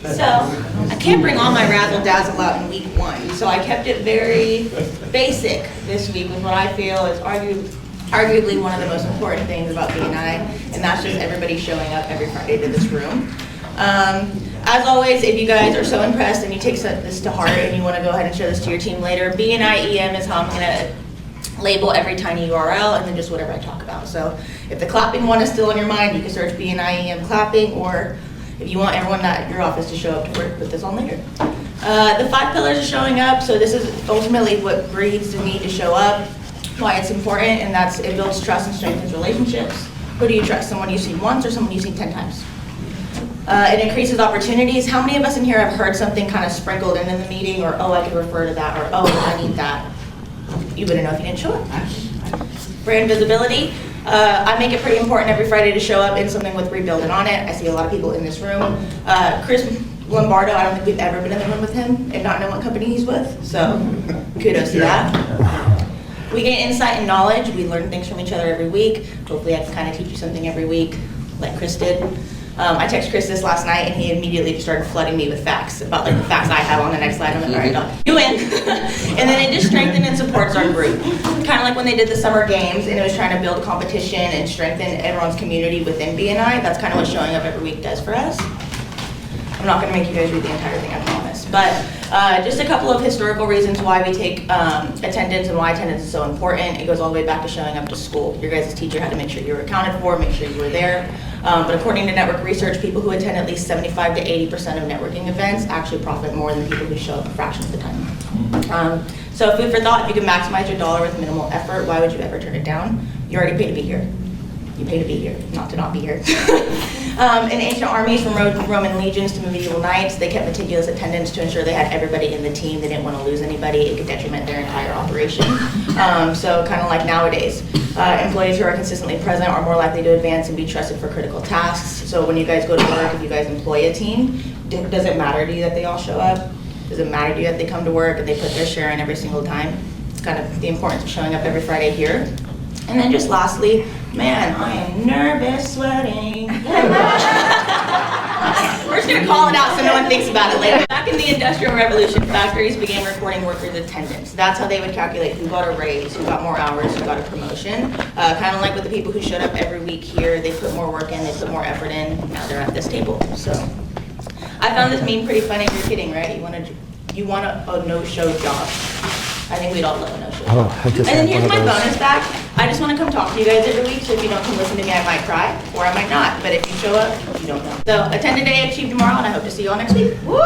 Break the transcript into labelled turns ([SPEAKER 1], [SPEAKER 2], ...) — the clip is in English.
[SPEAKER 1] So I can't bring all my razzle dazzle out in week one, so I kept it very basic this week with what I feel is arguably one of the most important things about BNI, and that's just everybody showing up every Friday to this room. As always, if you guys are so impressed and you take this to heart and you want to go ahead and show this to your team later, BNI EM is how I'm going to label every tiny URL and then just whatever I talk about. So if the clapping one is still in your mind, you can search BNI EM clapping, or if you want everyone at your office to show up to work, put this on later. The 5 pillars of showing up, so this is ultimately what breeds the need to show up, why it's important, and that's it builds trust and strengthens relationships. Who do you trust? Someone you've seen once or someone you've seen 10 times? It increases opportunities. How many of us in here have heard something kind of sprinkled in the meeting, or oh, I could refer to that, or oh, I need that? You wouldn't know if you didn't show up. Brand visibility. I make it pretty important every Friday to show up in something with RebuildIt on it. I see a lot of people in this room. Chris Lombardo, I don't think we've ever been in the room with him and not know what company he's with, so kudos to that. We gain insight and knowledge. We learn things from each other every week. Hopefully I can kind of teach you something every week, like Chris did. I texted Chris this last night, and he immediately just started flooding me with facts about like the facts I have on the next slide. I'm like, all right, dog, you win. And then it just strengthens and supports our group. Kind of like when they did the summer games, and it was trying to build competition and strengthen everyone's community within BNI. That's kind of what showing up every week does for us. I'm not going to make you guys read the entire thing, I promise. But just a couple of historical reasons why we take attendance and why attendance is so important. It goes all the way back to showing up to school. Your guys' teacher had to make sure you were accounted for, make sure you were there. But according to network research, people who attend at least 75 to 80% of networking events actually profit more than people who show up a fraction of the time. So food for thought, if you can maximize your dollar with minimal effort, why would you ever turn it down? You already paid to be here. You pay to be here, not to not be here. In ancient armies, from Roman legions to medieval knights, they kept meticulous attendance to ensure they had everybody in the team. They didn't want to lose anybody. It could detriment their entire operation. So kind of like nowadays, employees who are consistently present are more likely to advance and be trusted for critical tasks. So when you guys go to work, if you guys employ a team, does it matter to you that they all show up? Does it matter to you that they come to work and they put their share in every single time? It's kind of the importance of showing up every Friday here. And then just lastly, man, I am nervous sweating. We're just gonna call it out so no one thinks about it later. Back in the Industrial Revolution, factories began recording workers' attendance. That's how they would calculate who got a raise, who got more hours, who got a promotion. Kind of like with the people who showed up every week here, they put more work in, they put more effort in, now they're at this table. So I found this meme pretty funny. You're kidding, right? You want a no-show job. I think we'd all love a no-show job. And then here's my bonus back. I just want to come talk to you guys every week, so if you don't come listen to me, I might cry, or I might not. But if you show up, you don't know. So attend today, achieve tomorrow, and I hope to see you all next week. Woo!